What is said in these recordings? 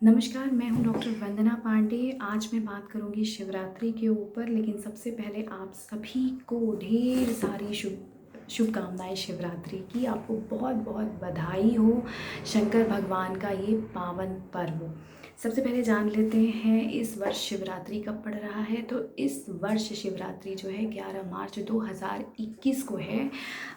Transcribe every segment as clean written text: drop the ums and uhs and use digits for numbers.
नमस्कार, मैं हूँ डॉक्टर वंदना पांडे। आज मैं बात करूँगी शिवरात्रि के ऊपर, लेकिन सबसे पहले आप सभी को ढेर सारी शुभकामनाएँ शिवरात्रि की। आपको बहुत बहुत बधाई हो शंकर भगवान का ये पावन पर्व। सबसे पहले जान लेते हैं इस वर्ष शिवरात्रि कब पड़ रहा है। तो इस वर्ष शिवरात्रि जो है 11 मार्च 2021 को है।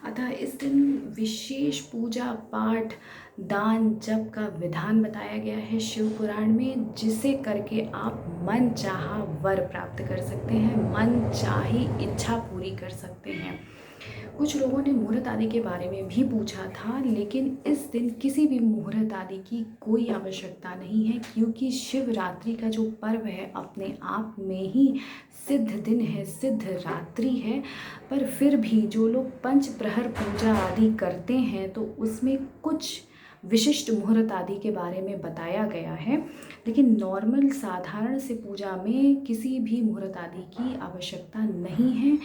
अतः इस दिन विशेष पूजा पाठ दान जप का विधान बताया गया है शिव पुराण में, जिसे करके आप मन चाहा वर प्राप्त कर सकते हैं, मन चाही इच्छा पूरी कर सकते हैं। कुछ लोगों ने मुहूर्त आदि के बारे में भी पूछा था, लेकिन इस दिन किसी भी मुहूर्त आदि की कोई आवश्यकता नहीं है, क्योंकि शिवरात्रि का जो पर्व है अपने आप में ही सिद्ध दिन है, सिद्ध रात्रि है। पर फिर भी जो लोग पंच प्रहर पूजा आदि करते हैं तो उसमें कुछ विशिष्ट मुहूर्त आदि के बारे में बताया गया है, लेकिन नॉर्मल साधारण से पूजा में किसी भी मुहूर्त आदि की आवश्यकता नहीं है।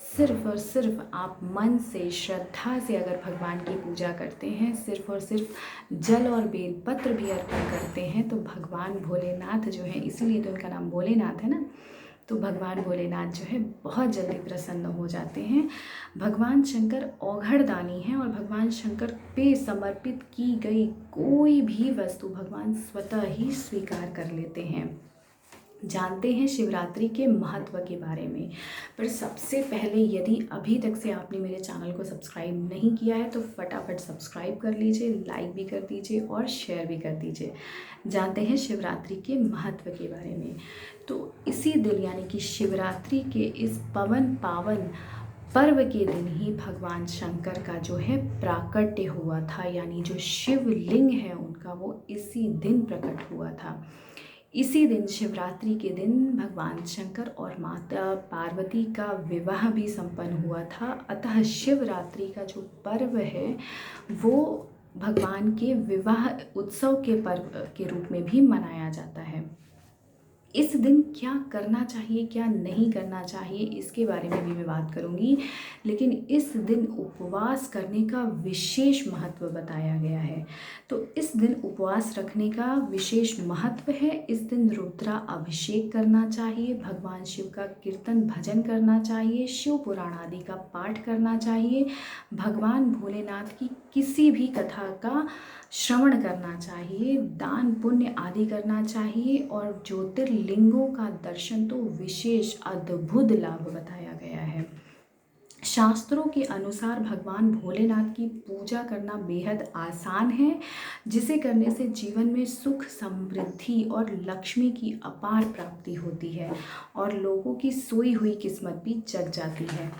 सिर्फ और सिर्फ आप मन से श्रद्धा से अगर भगवान की पूजा करते हैं, सिर्फ और सिर्फ जल और बेलपत्र भी अर्पण करते हैं, तो भगवान भोलेनाथ जो है, इसीलिए तो इनका नाम भोलेनाथ है ना, तो भगवान भोलेनाथ जो है बहुत जल्दी प्रसन्न हो जाते हैं। भगवान शंकर औघड़दानी हैं और भगवान शंकर पे समर्पित की गई कोई भी वस्तु भगवान स्वतः ही स्वीकार कर लेते हैं। जानते हैं शिवरात्रि के महत्व के बारे में, पर सबसे पहले यदि अभी तक से आपने मेरे चैनल को सब्सक्राइब नहीं किया है तो फटाफट सब्सक्राइब कर लीजिए, लाइक भी कर दीजिए और शेयर भी कर दीजिए। जानते हैं शिवरात्रि के महत्व के बारे में। तो इसी दिन यानी कि शिवरात्रि के इस पवन पावन पर्व के दिन ही भगवान शंकर का जो है प्राकट्य हुआ था, यानी जो शिवलिंग है उनका वो इसी दिन प्रकट हुआ था। इसी दिन शिवरात्रि के दिन भगवान शंकर और माता पार्वती का विवाह भी संपन्न हुआ था। अतः शिवरात्रि का जो पर्व है वो भगवान के विवाह उत्सव के पर्व के रूप में भी मनाया जाता है। इस दिन क्या करना चाहिए क्या नहीं करना चाहिए इसके बारे में भी मैं बात करूंगी, लेकिन इस दिन उपवास करने का विशेष महत्व बताया गया है। तो इस दिन उपवास रखने का विशेष महत्व है। इस दिन रुद्रा अभिषेक करना चाहिए, भगवान शिव का कीर्तन भजन करना चाहिए, शिव पुराण आदि का पाठ करना चाहिए, भगवान भोलेनाथ की किसी भी कथा का श्रवण करना चाहिए, दान पुण्य आदि करना चाहिए और ज्योतिर्लिंगों का दर्शन तो विशेष अद्भुत लाभ बताया गया है। शास्त्रों के अनुसार भगवान भोलेनाथ की पूजा करना बेहद आसान है, जिसे करने से जीवन में सुख समृद्धि और लक्ष्मी की अपार प्राप्ति होती है और लोगों की सोई हुई किस्मत भी जग जाती है।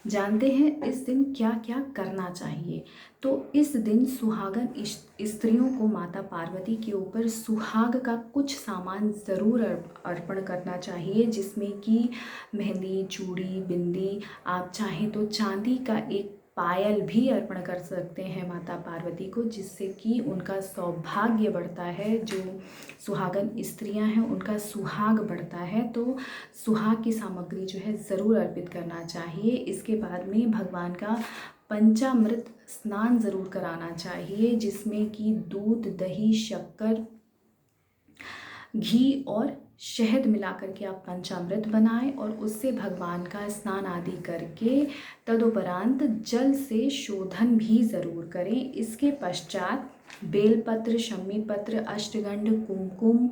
जानते हैं इस दिन क्या क्या करना चाहिए। तो इस दिन सुहागन स्त्रियों को माता पार्वती के ऊपर सुहाग का कुछ सामान ज़रूर अर्पण करना चाहिए, जिसमें कि मेहंदी, चूड़ी, बिंदी, आप चाहें तो चांदी का एक पायल भी अर्पण कर सकते हैं माता पार्वती को, जिससे कि उनका सौभाग्य बढ़ता है। जो सुहागन स्त्रियां हैं उनका सुहाग बढ़ता है, तो सुहाग की सामग्री जो है ज़रूर अर्पित करना चाहिए। इसके बाद में भगवान का पंचामृत स्नान ज़रूर कराना चाहिए, जिसमें कि दूध, दही, शक्कर, घी और शहद मिलाकर के आप पंचामृत बनाएं और उससे भगवान का स्नान आदि करके तदुपरांत जल से शोधन भी ज़रूर करें। इसके पश्चात बेलपत्र, शमी पत्र, अष्टगंध, कुमकुम,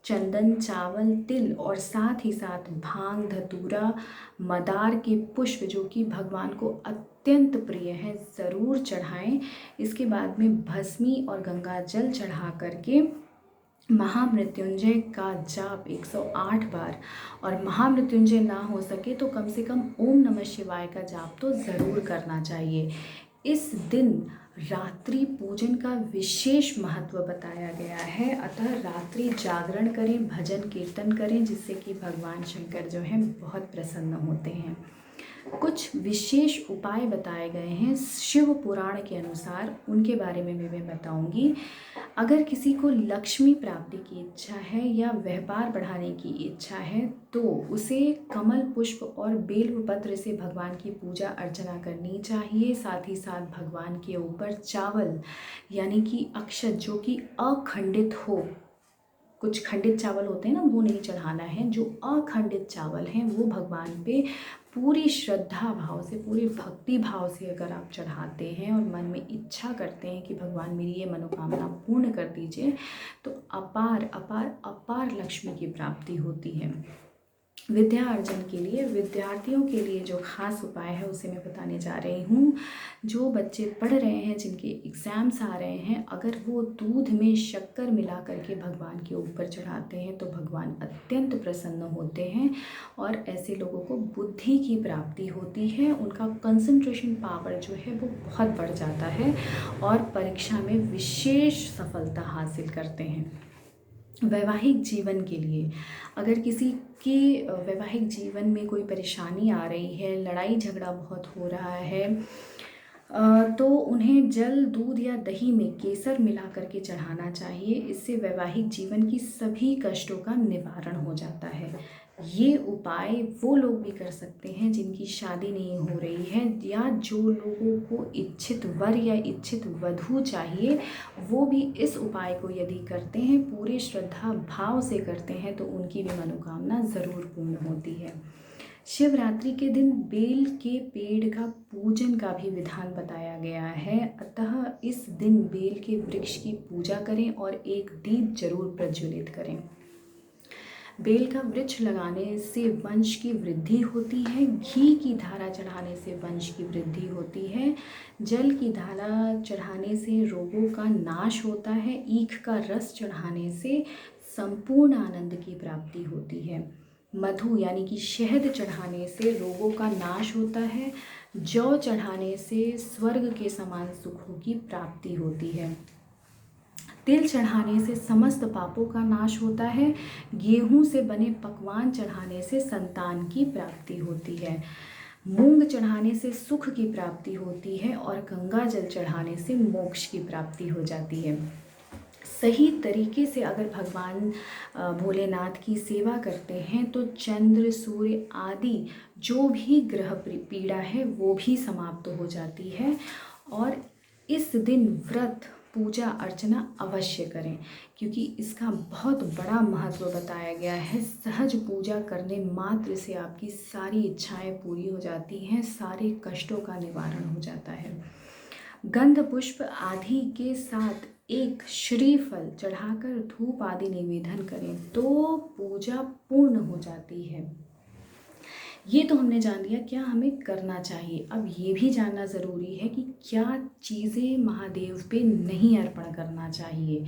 चंदन, चावल, तिल और साथ ही साथ भांग, धतूरा, मदार के पुष्प जो कि भगवान को अत्यंत प्रिय है ज़रूर चढ़ाएं। इसके बाद में भस्मी और गंगा जल चढ़ा करके महामृत्युंजय का जाप 108 बार, और महामृत्युंजय ना हो सके तो कम से कम ओम नमः शिवाय का जाप तो ज़रूर करना चाहिए। इस दिन रात्रि पूजन का विशेष महत्व बताया गया है, अतः रात्रि जागरण करें, भजन कीर्तन करें, जिससे कि भगवान शंकर जो हैं बहुत प्रसन्न होते हैं। कुछ विशेष उपाय बताए गए हैं शिव पुराण के अनुसार, उनके बारे में मैं बताऊंगी। अगर किसी को लक्ष्मी प्राप्ति की इच्छा है या व्यापार बढ़ाने की इच्छा है तो उसे कमल पुष्प और बेल पत्र से भगवान की पूजा अर्चना करनी चाहिए। साथ ही साथ भगवान के ऊपर चावल यानी कि अक्षत जो कि अखंडित हो कुछ खंडित चावल होते हैं ना, वो नहीं चढ़ाना है। जो अखंडित चावल हैं वो भगवान पे पूरी श्रद्धा भाव से, पूरी भक्ति भाव से अगर आप चढ़ाते हैं और मन में इच्छा करते हैं कि भगवान मेरी ये मनोकामना पूर्ण कर दीजिए, तो अपार अपार अपार लक्ष्मी की प्राप्ति होती है। विद्या अर्जन के लिए विद्यार्थियों के लिए जो खास उपाय है उसे मैं बताने जा रही हूँ। जो बच्चे पढ़ रहे हैं, जिनके एग्ज़ाम्स आ रहे हैं, अगर वो दूध में शक्कर मिला करके भगवान के ऊपर चढ़ाते हैं तो भगवान अत्यंत प्रसन्न होते हैं और ऐसे लोगों को बुद्धि की प्राप्ति होती है। उनका कंसंट्रेशन पावर जो है वो बहुत बढ़ जाता है और परीक्षा में विशेष सफलता हासिल करते हैं। वैवाहिक जीवन के लिए, अगर किसी के वैवाहिक जीवन में कोई परेशानी आ रही है, लड़ाई झगड़ा बहुत हो रहा है, तो उन्हें जल, दूध या दही में केसर मिला करके चढ़ाना चाहिए। इससे वैवाहिक जीवन की सभी कष्टों का निवारण हो जाता है। ये उपाय वो लोग भी कर सकते हैं जिनकी शादी नहीं हो रही है, या जो लोगों को इच्छित वर या इच्छित वधू चाहिए, वो भी इस उपाय को यदि करते हैं, पूरे श्रद्धा भाव से करते हैं, तो उनकी भी मनोकामना ज़रूर पूर्ण होती है। शिवरात्रि के दिन बेल के पेड़ का पूजन का भी विधान बताया गया है, अतः इस दिन बेल के वृक्ष की पूजा करें और एक दीप जरूर प्रज्वलित करें। बेल का वृक्ष लगाने से वंश की वृद्धि होती है। घी की धारा चढ़ाने से वंश की वृद्धि होती है। जल की धारा चढ़ाने से रोगों का नाश होता है। ईख का रस चढ़ाने से संपूर्ण आनंद की प्राप्ति होती है। मधु यानी कि शहद चढ़ाने से रोगों का नाश होता है। जौ चढ़ाने से स्वर्ग के समान सुखों की प्राप्ति होती है। तिल चढ़ाने से समस्त पापों का नाश होता है। गेहूं से बने पकवान चढ़ाने से संतान की प्राप्ति होती है। मूंग चढ़ाने से सुख की प्राप्ति होती है और गंगा जल चढ़ाने से मोक्ष की प्राप्ति हो जाती है। सही तरीके से अगर भगवान भोलेनाथ की सेवा करते हैं तो चंद्र, सूर्य आदि जो भी ग्रह पीड़ा है वो भी समाप्त हो जाती है। और इस दिन व्रत, पूजा अर्चना अवश्य करें, क्योंकि इसका बहुत बड़ा महत्व बताया गया है। सहज पूजा करने मात्र से आपकी सारी इच्छाएं पूरी हो जाती हैं, सारे कष्टों का निवारण हो जाता है। गंध पुष्प आदि के साथ एक श्रीफल चढ़ाकर धूप आदि निवेदन करें तो पूजा पूर्ण हो जाती है। ये तो हमने जान लिया क्या हमें करना चाहिए। अब ये भी जानना ज़रूरी है कि क्या चीज़ें महादेव पे नहीं अर्पण करना चाहिए।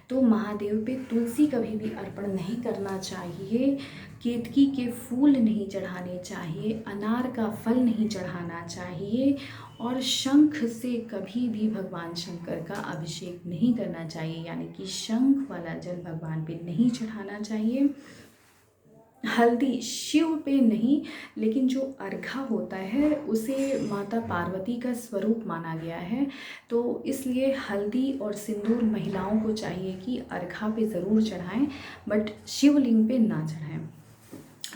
तो महादेव पे तुलसी कभी भी अर्पण नहीं करना चाहिए, केतकी के फूल नहीं चढ़ाने चाहिए, अनार का फल नहीं चढ़ाना चाहिए और शंख से कभी भी भगवान शंकर का अभिषेक नहीं करना चाहिए, यानी कि शंख वाला जल भगवान पे नहीं चढ़ाना चाहिए। हल्दी शिव पे नहीं, लेकिन जो अर्घा होता है उसे माता पार्वती का स्वरूप माना गया है, तो इसलिए हल्दी और सिंदूर महिलाओं को चाहिए कि अर्घा पे ज़रूर चढ़ाएं, बट शिवलिंग पे ना चढ़ाएं।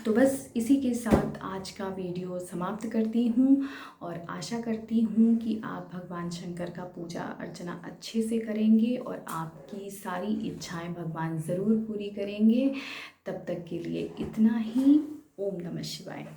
तो बस इसी के साथ आज का वीडियो समाप्त करती हूँ और आशा करती हूँ कि आप भगवान शंकर का पूजा अर्चना अच्छे से करेंगे और आपकी सारी इच्छाएं भगवान ज़रूर पूरी करेंगे। तब तक के लिए इतना ही। ओम नमः शिवाय।